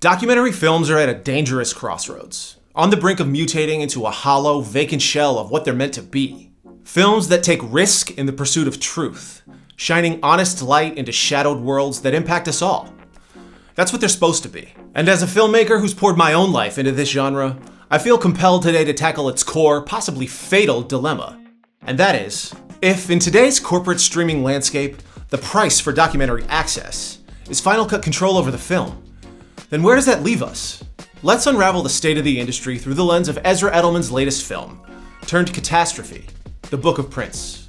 Documentary films are at a dangerous crossroads, on the brink of mutating into a hollow, vacant shell of what they're meant to be. Films that take risk in the pursuit of truth, shining honest light into shadowed worlds that impact us all. That's what they're supposed to be. And as a filmmaker who's poured my own life into this genre, I feel compelled today to tackle its core, possibly fatal dilemma. And that is, if in today's corporate streaming landscape, the price for documentary access is Final Cut control over the film, then where does that leave us? Let's unravel the state of the industry through the lens of Ezra Edelman's latest film, turned catastrophe, The Book of Prince,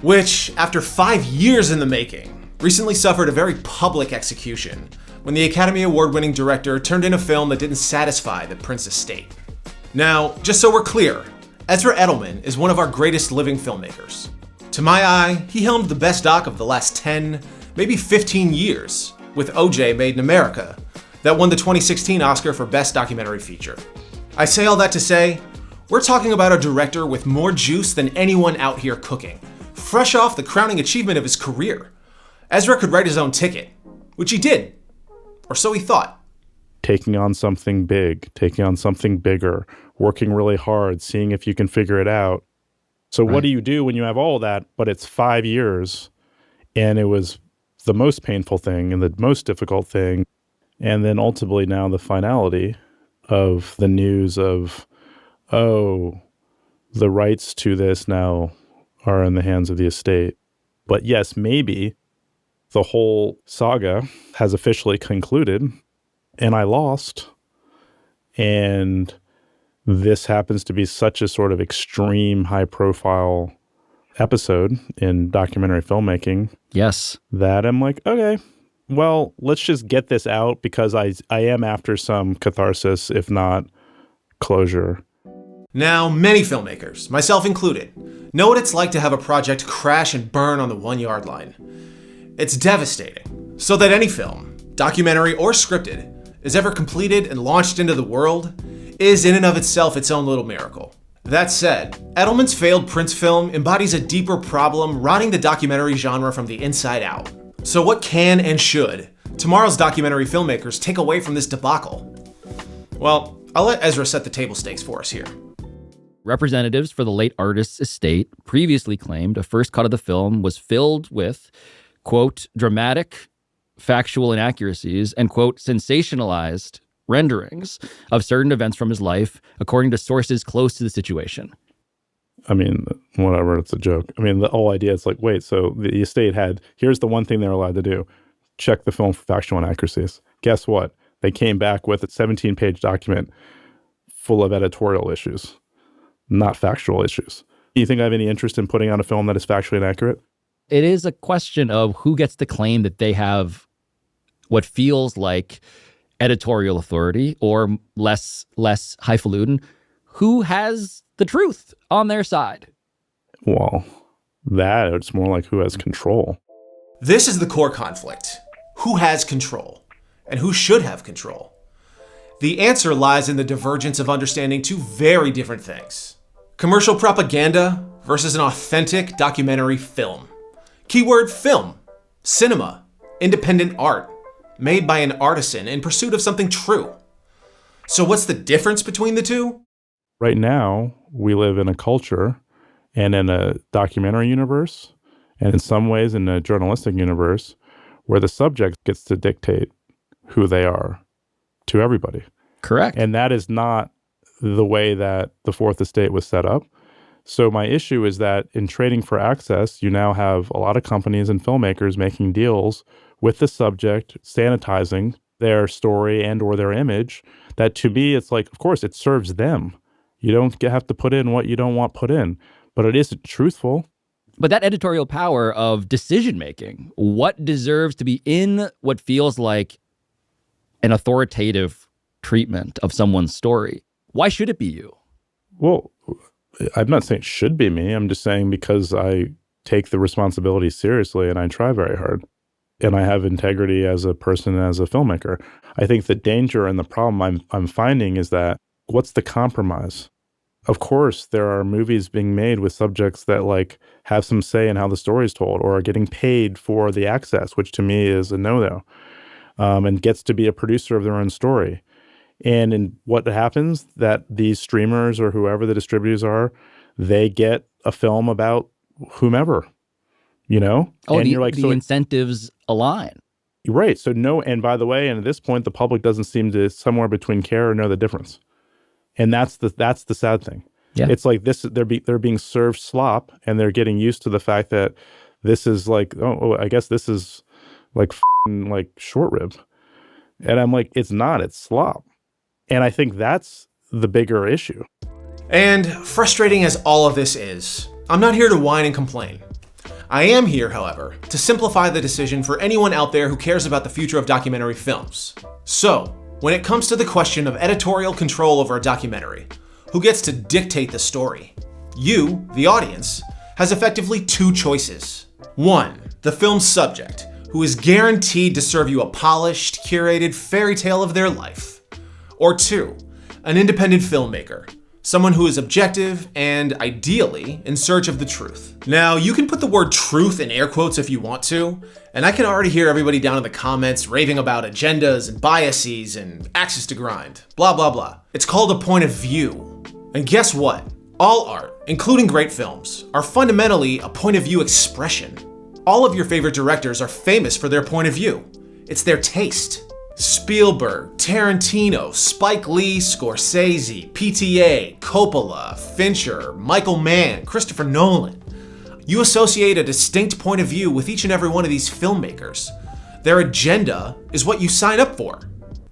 which, after 5 years in the making, recently suffered a very public execution when the Academy Award-winning director turned in a film that didn't satisfy the Prince estate. Now, just so we're clear, Ezra Edelman is one of our greatest living filmmakers. To my eye, he helmed the best doc of the last 10, maybe 15 years, with OJ Made in America, that won the 2016 Oscar for Best Documentary Feature. I say all that to say, we're talking about a director with more juice than anyone out here cooking, fresh off the crowning achievement of his career. Ezra could write his own ticket, which he did, or so he thought. Taking on something big, taking on something bigger, working really hard, seeing if you can figure it out. So What do you do when you have all that, but it's 5 years, and it was the most painful thing and the most difficult thing, and then ultimately now the finality of the news of, oh, the rights to this now are in the hands of the estate. But yes, maybe the whole saga has officially concluded, and I lost, and this happens to be such a sort of extreme, high-profile episode in documentary filmmaking. Yes. That I'm like, okay, well, let's just get this out because I am after some catharsis, if not closure. Now, many filmmakers, myself included, know what it's like to have a project crash and burn on the 1-yard line. It's devastating. So that any film, documentary or scripted, is ever completed and launched into the world is in and of itself its own little miracle. That said, Edelman's failed Prince film embodies a deeper problem rotting the documentary genre from the inside out. So what can and should tomorrow's documentary filmmakers take away from this debacle? Well, I'll let Ezra set the table stakes for us here. Representatives for the late artist's estate previously claimed a first cut of the film was filled with, quote, dramatic, factual inaccuracies, and, quote, sensationalized renderings of certain events from his life, according to sources close to the situation. I mean, whatever, it's a joke. I mean, the whole idea is like, wait, so the estate had, here's the one thing they're allowed to do, check the film for factual inaccuracies. Guess what? They came back with a 17-page document full of editorial issues, not factual issues. Do you think I have any interest in putting out a film that is factually inaccurate? It is a question of who gets to claim that they have what feels like editorial authority, or less highfalutin, who has the truth on their side. Well, it's more like who has control. This is the core conflict. Who has control? And who should have control? The answer lies in the divergence of understanding two very different things. Commercial propaganda versus an authentic documentary film. Keyword film, cinema, independent art, made by an artisan in pursuit of something true. So what's the difference between the two? Right now, we live in a culture and in a documentary universe, and in some ways in a journalistic universe, where the subject gets to dictate who they are to everybody. Correct. And that is not the way that the Fourth Estate was set up. So my issue is that in trading for access, you now have a lot of companies and filmmakers making deals with the subject, sanitizing their story and or their image, that to me, it's like, of course, it serves them. You don't have to put in what you don't want put in, but it isn't truthful. But that editorial power of decision-making, what deserves to be in what feels like an authoritative treatment of someone's story, why should it be you? Well, I'm not saying it should be me. I'm just saying because I take the responsibility seriously and I try very hard. And I have integrity as a person and as a filmmaker. I think the danger and the problem I'm finding is that what's the compromise? Of course, there are movies being made with subjects that like have some say in how the story is told or are getting paid for the access, which to me is a no-no. and gets to be a producer of their own story. And in what happens, that these streamers or whoever the distributors are, they get a film about whomever, you know? Oh, and the, you're like, the so incentives align. right. So no, and by the way, and at this point, the public doesn't seem to somewhere between care or know the difference. And that's the sad thing. Yeah. It's like this, they're being served slop, and they're getting used to the fact that this is like, I guess this is like like short rib. And I'm like, it's not, it's slop. And I think that's the bigger issue. And frustrating as all of this is, I'm not here to whine and complain. I am here, however, to simplify the decision for anyone out there who cares about the future of documentary films. So, when it comes to the question of editorial control over a documentary, who gets to dictate the story? You, the audience, has effectively two choices. One, the film's subject, who is guaranteed to serve you a polished, curated fairy tale of their life. Or two, an independent filmmaker, someone who is objective and, ideally, in search of the truth. Now, you can put the word truth in air quotes if you want to, and I can already hear everybody down in the comments raving about agendas and biases and axes to grind, blah blah blah. It's called a point of view. And guess what? All art, including great films, are fundamentally a point of view expression. All of your favorite directors are famous for their point of view. It's their taste. Spielberg, Tarantino, Spike Lee, Scorsese, PTA, Coppola, Fincher, Michael Mann, Christopher Nolan. You associate a distinct point of view with each and every one of these filmmakers. Their agenda is what you sign up for.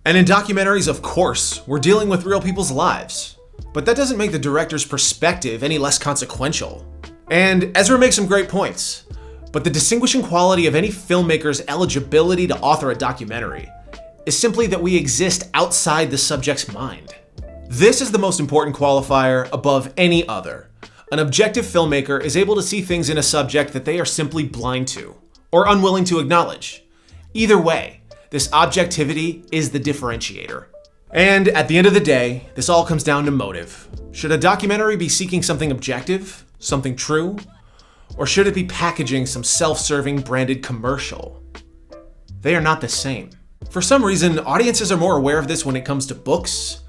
And in documentaries, of course, we're dealing with real people's lives. But that doesn't make the director's perspective any less consequential. And Ezra makes some great points. But the distinguishing quality of any filmmaker's eligibility to author a documentary is simply that we exist outside the subject's mind. This is the most important qualifier above any other. An objective filmmaker is able to see things in a subject that they are simply blind to, or unwilling to acknowledge. Either way, this objectivity is the differentiator. And at the end of the day, this all comes down to motive. Should a documentary be seeking something objective, something true, or should it be packaging some self-serving branded commercial? They are not the same. For some reason, audiences are more aware of this when it comes to books.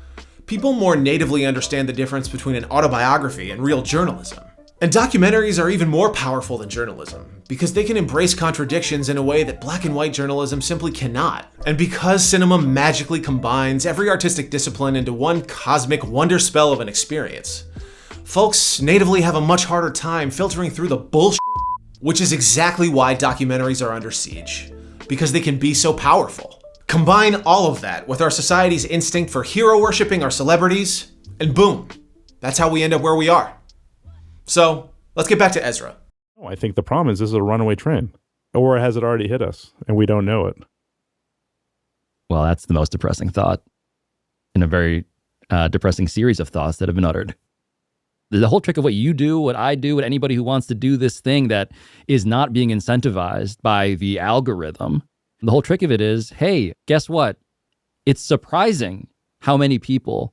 People more natively understand the difference between an autobiography and real journalism. And documentaries are even more powerful than journalism, because they can embrace contradictions in a way that black and white journalism simply cannot. And because cinema magically combines every artistic discipline into one cosmic wonder spell of an experience, folks natively have a much harder time filtering through the bullshit, which is exactly why documentaries are under siege, because they can be so powerful. Combine all of that with our society's instinct for hero worshipping our celebrities, and boom, that's how we end up where we are. So, let's get back to Ezra. I think the problem is this is a runaway train. Or has it already hit us and we don't know it? Well, that's the most depressing thought in a very depressing series of thoughts that have been uttered. The whole trick of what you do, what I do, what anybody who wants to do this thing that is not being incentivized by the algorithm, the whole trick of it is, hey, guess what? It's surprising how many people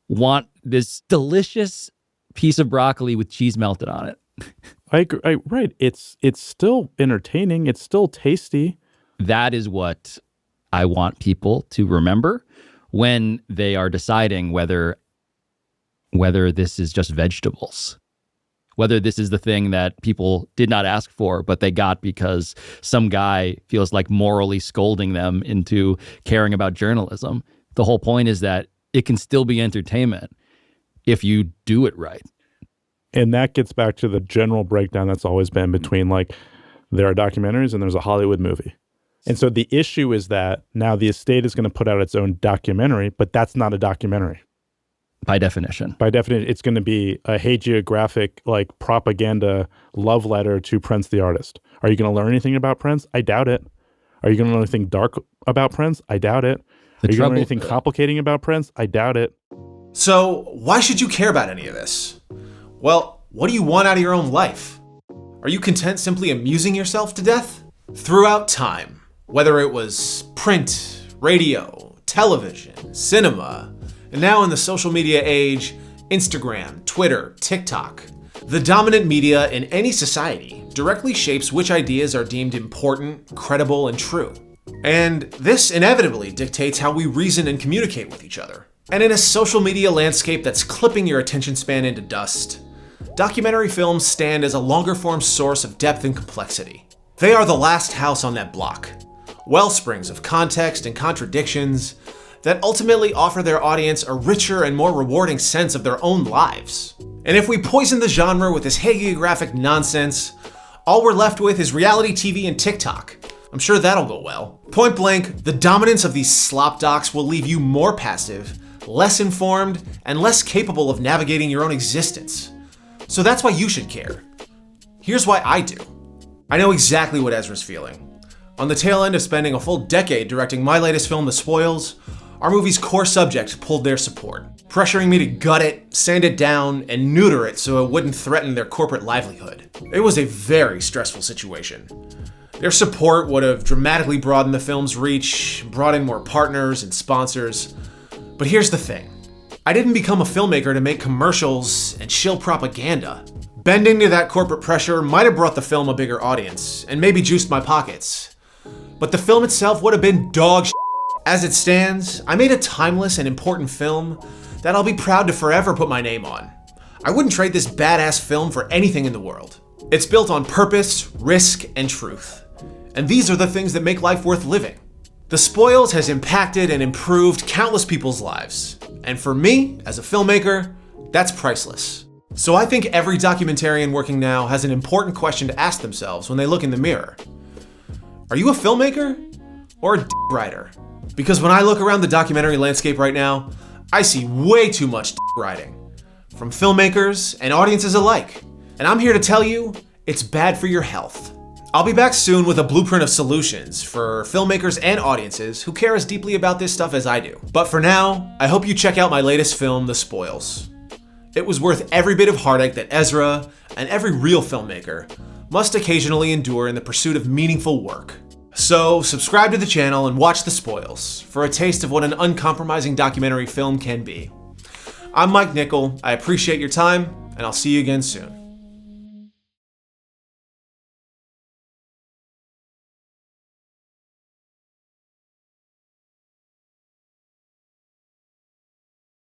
want this delicious piece of broccoli with cheese melted on it. I agree. Right. It's still entertaining. It's still tasty. That is what I want people to remember when they are deciding whether this is just vegetables, whether this is the thing that people did not ask for, but they got because some guy feels like morally scolding them into caring about journalism. The whole point is that it can still be entertainment if you do it right. And that gets back to the general breakdown that's always been between, like, there are documentaries and there's a Hollywood movie. And so the issue is that now the estate is going to put out its own documentary, but that's not a documentary. By definition. By definition, it's going to be a hagiographic, like, propaganda love letter to Prince the artist. Are you going to learn anything about Prince? I doubt it. Are you going to learn anything dark about Prince? I doubt it. Are you going to learn anything complicating about Prince? I doubt it. So, why should you care about any of this? Well, what do you want out of your own life? Are you content simply amusing yourself to death? Throughout time, whether it was print, radio, television, cinema, and now in the social media age, Instagram, Twitter, TikTok, the dominant media in any society directly shapes which ideas are deemed important, credible, and true. And this inevitably dictates how we reason and communicate with each other. And in a social media landscape that's clipping your attention span into dust, documentary films stand as a longer-form source of depth and complexity. They are the last house on that block, wellsprings of context and contradictions that ultimately offer their audience a richer and more rewarding sense of their own lives. And if we poison the genre with this hagiographic nonsense, all we're left with is reality TV and TikTok. I'm sure that'll go well. Point blank, the dominance of these slop docs will leave you more passive, less informed, and less capable of navigating your own existence. So that's why you should care. Here's why I do. I know exactly what Ezra's feeling. On the tail end of spending a full decade directing my latest film, The Spoils, our movie's core subject pulled their support, pressuring me to gut it, sand it down, and neuter it so it wouldn't threaten their corporate livelihood. It was a very stressful situation. Their support would have dramatically broadened the film's reach, brought in more partners and sponsors. But here's the thing. I didn't become a filmmaker to make commercials and shill propaganda. Bending to that corporate pressure might have brought the film a bigger audience, and maybe juiced my pockets. But the film itself would have been dog shit. As it stands, I made a timeless and important film that I'll be proud to forever put my name on. I wouldn't trade this badass film for anything in the world. It's built on purpose, risk, and truth. And these are the things that make life worth living. The Spoils has impacted and improved countless people's lives. And for me, as a filmmaker, that's priceless. So I think every documentarian working now has an important question to ask themselves when they look in the mirror. Are you a filmmaker or a writer? Because when I look around the documentary landscape right now, I see way too much writing from filmmakers and audiences alike. And I'm here to tell you, it's bad for your health. I'll be back soon with a blueprint of solutions for filmmakers and audiences who care as deeply about this stuff as I do. But for now, I hope you check out my latest film, The Spoils. It was worth every bit of heartache that Ezra and every real filmmaker must occasionally endure in the pursuit of meaningful work. So subscribe to the channel and watch The Spoils for a taste of what an uncompromising documentary film can be. I'm Mike Nicoll, I appreciate your time, and I'll see you again soon.